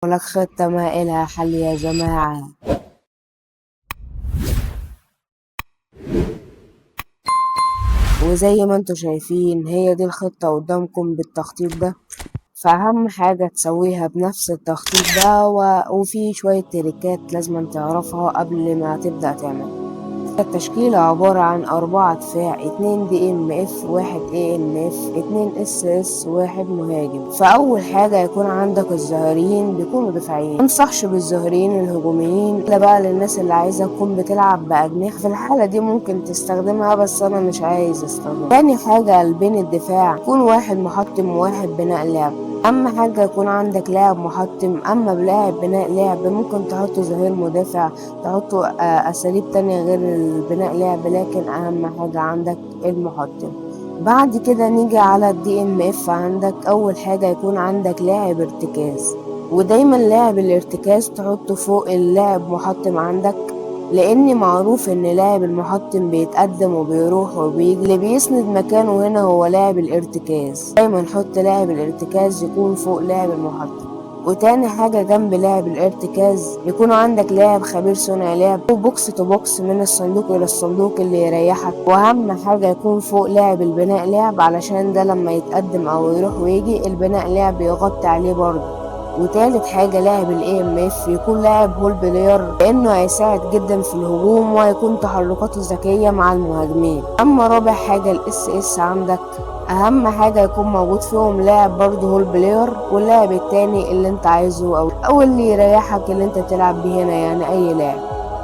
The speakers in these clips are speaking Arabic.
ولك خطة ما إلها حل يا جماعة. وزي ما انتوا شايفين هي دي الخطة قدامكم بالتخطيط ده. فأهم حاجة تسويها بنفس التخطيط ده وفي شوية تريكات لازم تعرفها قبل ما تبدأ تعمل. التشكيلة عبارة عن 4 دفاع، 2 دي ام اف، 1 اي ام اف، 2 اس اس، 1 مهاجم. فأول حاجة يكون عندك الظاهرين بيكونوا دفاعيين، منصحش بالظاهرين الهجوميين إلا بقى للناس اللي عايزة تكون بتلعب بأجنحة. في الحالة دي ممكن تستخدمها بس أنا مش عايز استخدمها. تاني حاجة قلبين الدفاع، يكون 1 محطم و1 بناء لعب. أهم حاجة يكون عندك لاعب محطم. أما بلاعب بناء لعب ممكن تحط ظهير مدافع، تحطوا أساليب تانية غير البناء لعب، لكن أهم حاجة عندك المحطم. بعد كده نيجي على الدي ام اف. عندك أول حاجة يكون عندك لاعب ارتكاز، ودايما لاعب الارتكاز تحطه فوق اللاعب محطم عندك، لأن معروف إن لاعب المحطم بيتقدم وبيروح وبيجي، اللي بيسند مكانه هنا هو لاعب الارتكاز. دايما نحط لاعب الارتكاز يكون فوق لاعب المحطم. وتاني حاجة جنب لاعب الارتكاز يكون عندك لاعب خبير صنع لعب، بوكس تو بوكس من الصندوق إلى الصندوق اللي يريحك. وأهم حاجة يكون فوق لاعب البناء لعب، علشان ده لما يتقدم أو يروح ويجي البناء لعب يغطي عليه برضه. وتالت حاجة لاعب الاي ام اف يكون لاعب هول بلاير، لانه هيساعد جدا في الهجوم وهيكون تحركاته ذكية مع المهاجمين. اما رابع حاجة الاس اس عندك، اهم حاجة يكون موجود فيهم لاعب برضه هول بلاير، واللاعب التاني اللي انت عايزه او اللي يريحك اللي انت تلعب بيه هنا، يعني اي لاعب.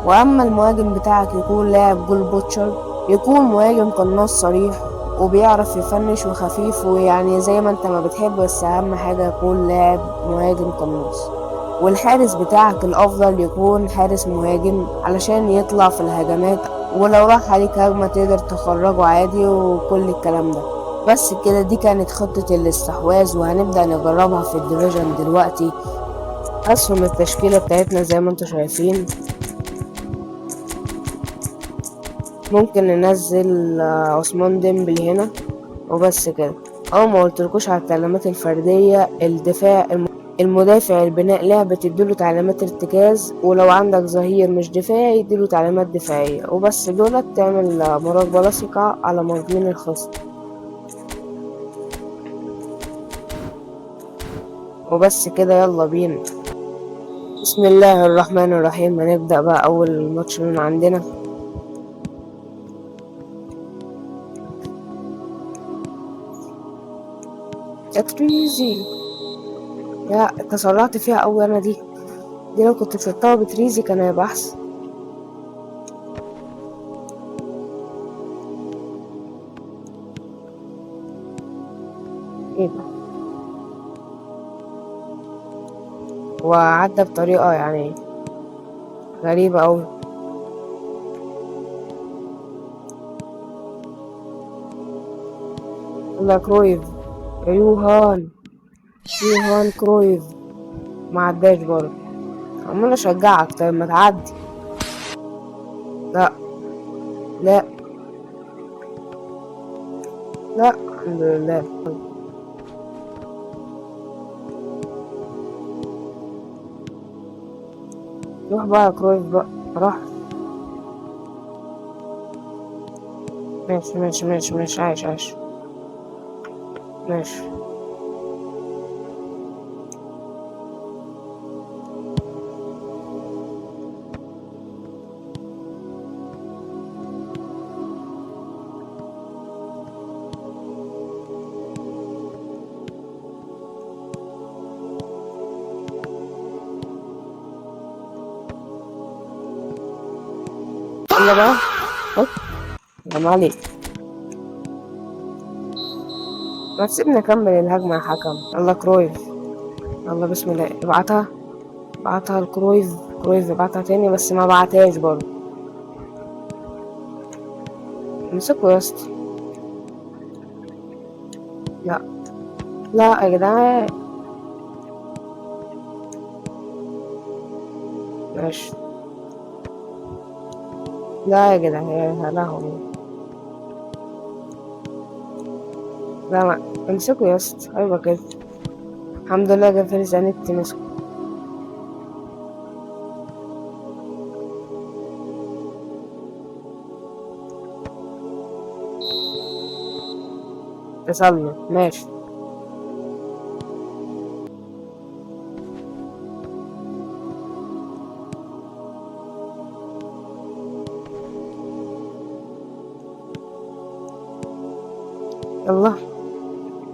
واما المهاجم بتاعك يكون لاعب جول بوتشر، يكون مهاجم قناص صريح وبيعرف يفنش وخفيف، ويعني زي ما انت ما بتحب، بس اهم حاجة يكون لاعب مهاجم قناص. والحارس بتاعك الافضل يكون حارس مهاجم علشان يطلع في الهجمات، ولو راح عليك هجمة تقدر تخرجه عادي وكل الكلام ده. بس كده دي كانت خطة الاستحواذ، وهنبدأ نجربها في الديفيجن دلوقتي. أسهم التشكيلة بتاعتنا زي ما انتوا شايفين. ممكن ننزل عثمان ديمبلي هنا وبس كده. ما قلتلكوش على التعليمات الفردية. الدفاع المدافع البناء لعبة تديله تعليمات ارتكاز، ولو عندك ظهير مش دفاعي يديله تعليمات دفاعية وبس. دولت تعمل مراقبة لاصقة على مهاجمين الخصم وبس كده. يلا بينا. بسم الله الرحمن الرحيم. هنبدأ بقى أول ماتش من عندنا. تريزي، يا تسرعت فيها أوي أنا. دي لو كنت شطها بتريزي كان هيبقى أحسن. ايه ده؟ وعدى بطريقة يعني غريبة أوي. يلا كرويف، يوهان كرويف. معداش برضه. عمال أشجعك، طيب ما تعدي. لا لا لا، الحمد لله. روح بقى يا كرويف بقى. راح. ماشي عايش. ماشي. يلا بقى. هوب. سلام عليك. ما تسيبني أكمل الهجمة يا حكم. يلا كرويف. يلا بسم الله. ابعتها لكرويف. كرويف ابعتها تاني بس ما بعتهاش برضه. امسكوا يا اسطى. لا لا يا جدعان. ماشي. لا يا جدعان، يا لهوي. لا، ما امسكوا يا اسطى. ايوه كده. الحمد لله جه فارس انت مسكوا. تسلل ماشي. يلا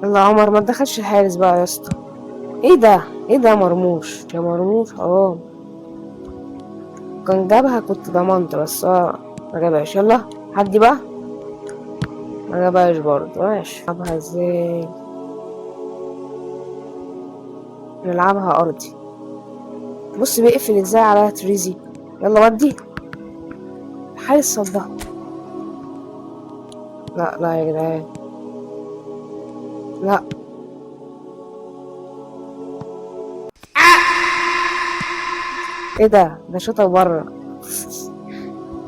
يلا يا عمر، ما تدخلش الحارس بقى يا اسطى. ايه ده؟ ايه ده يا مرموش؟ يا مرموش حرام، كان جابها كنت ضمنت، بس هو ما جابهاش. يلا عدي بقى، ما جابهاش برضه. ماشي، نلعبها ازاي؟ نلعبها ارضي. بص بيقفل ازاي عليها تريزي. يلا ودي الحارس صدها. لا لا يا جدعان، لا. ايه ده شاطها بره.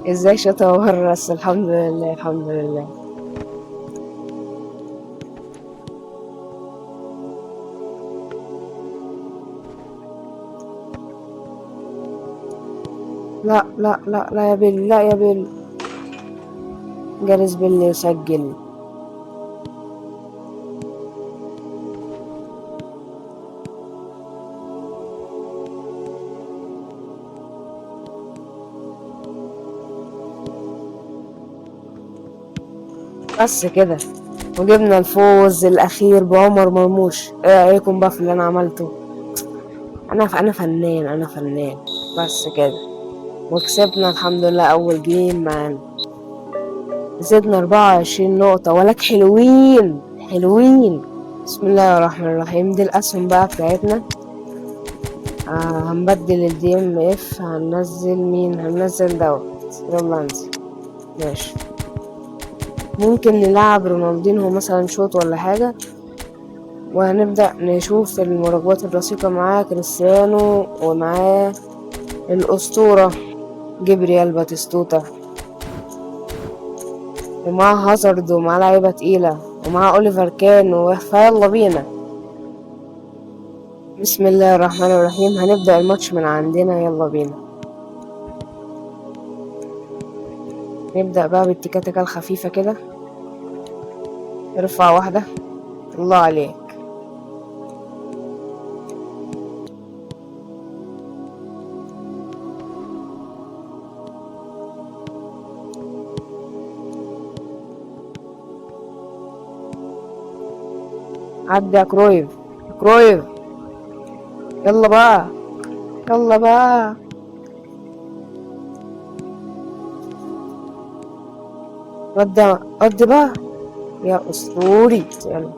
ازاي شاطها بره؟ بس الحمد لله الحمد لله. لا لا لا لا يا بيل، لا يا بيل. جاريس بيل يسجل. بس كده، وجبنا الفوز الأخير بعمر مرموش. ايه رأيكم بقى في اللي أنا عملته؟ أنا فنان، أنا فنان. بس كده، وكسبنا الحمد لله أول جيم معانا. زدنا 24 نقطة، ولك حلوين حلوين. بسم الله الرحمن الرحيم. دي الأسهم بقى بتاعتنا. هنبدل الدي ام اف. هننزل مين؟ هننزل دوت. يلا انزل. ماشي. ممكن نلعب رونالدينهو مثلا شوط ولا حاجة، وهنبدأ نشوف المراقبات الرصيقة. معاه كريستيانو، ومعاه الأسطورة جبريال باتيستوتا، ومعاه هازارد، ومعاه لعيبة تقيلة، ومعاه أوليفر كان. فيلا بينا. بسم الله الرحمن الرحيم. هنبدأ الماتش من عندنا. يلا بينا. نبدأ بقى بالتيكاتيكا الخفيفة كده. ارفع واحدة. الله عليك. عدى يا كرويف. كرويف. يلا بقى، يلا بقى. ودي بقى يا أسطوري. يلا.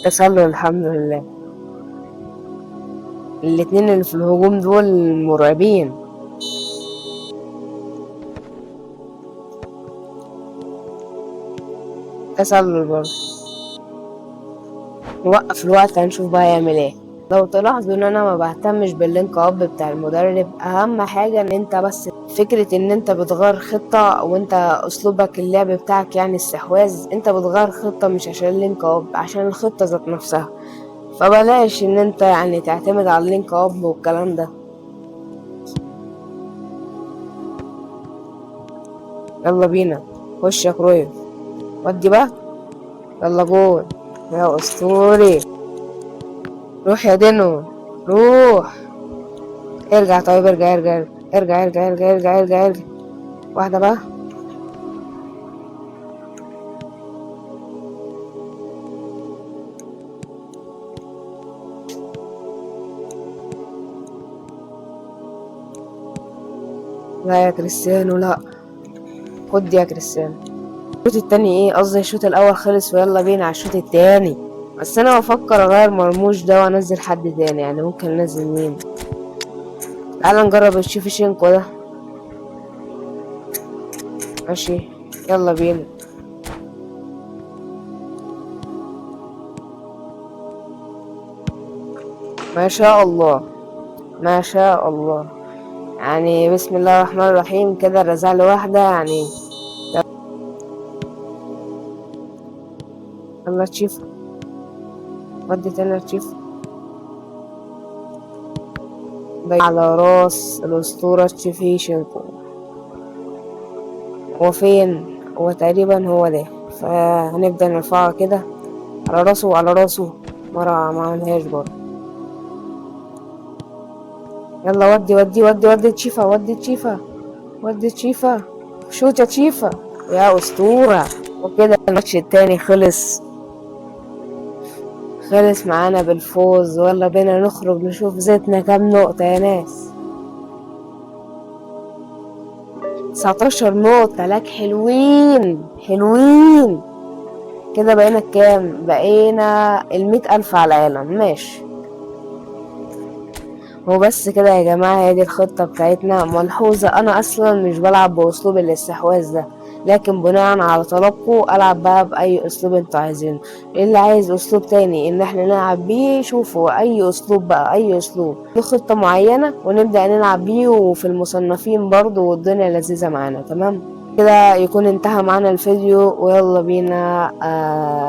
تسلل الحمد لله. الاتنين اللي في الهجوم دول مرعبين. تسلل برضه. نوقف الوقت هنشوف بقى يعمل ايه. لو تلاحظوا ان انا ما بهتمش باللينك اب بتاع المدرب. اهم حاجة ان انت بس فكرة ان انت بتغير خطة، وانت اسلوبك اللعب بتاعك يعني استحواذ. انت بتغير خطة مش عشان اللينك اب، عشان الخطة ذات نفسها. فبلاش ان انت يعني تعتمد على اللينك اب والكلام ده. يلا بينا. خش يا كرويف. ودي بقى. يلا جول يا اسطوري. روح يا دينو، روح. ارجع طيب، ارجع ارجع ارجع ارجع ارجع ارجع ارجع ارجع. واحدة بقى. لا يا كريستيانو لا. خد دي يا كريستيانو. الشوط التاني ايه قصدي، الشوط الاول خلص ويلا بينا على الشوط التاني. بس انا بفكر اغير مرموش ده وانزل حد تاني. يعني ممكن انزل مين؟ تعال نجرب الشيفشينكو ده. ماشي. يلا بينا. ما شاء الله، ما شاء الله. يعني بسم الله الرحمن الرحيم كده. رزع لي واحدة يعني. يلا تشيف. ودي تاني تشيف. جاي على راس الأسطورة تشيفيشنكو. وفين؟ هو تقريبا هو ده. فهنبدأ نرفعها كده على راسه على راسه. مرة ما عملهاش برضه. يلا ودي ودي ودي ودي تشيفا، ودي تشيفا، ودي تشيفا، شوت يا تشيفا يا أسطورة. وكده الماتش التاني خلص معانا بالفوز. ويلا بينا نخرج نشوف زيتنا كام نقطة يا ناس. 19 نقطة. لك حلوين حلوين. كده بقينا كام؟ بقينا 100,000 على العالم. ماشي. وبس كده يا جماعة، هي دي الخطة بتاعتنا. ملحوظة، أنا أصلا مش بلعب بأسلوب الاستحواذ ده، لكن بناء على طلبكم ألعب بقى بأي أسلوب انتوا عايزينه. اللي عايز أسلوب تاني إن احنا نلعب بيه، شوفوا أي أسلوب بقى، أي أسلوب له خطة معينة ونبدأ نلعب بيه، وفي المصنفين برضو، والدنيا لذيذة معانا. تمام كده يكون انتهى معانا الفيديو، ويلا بينا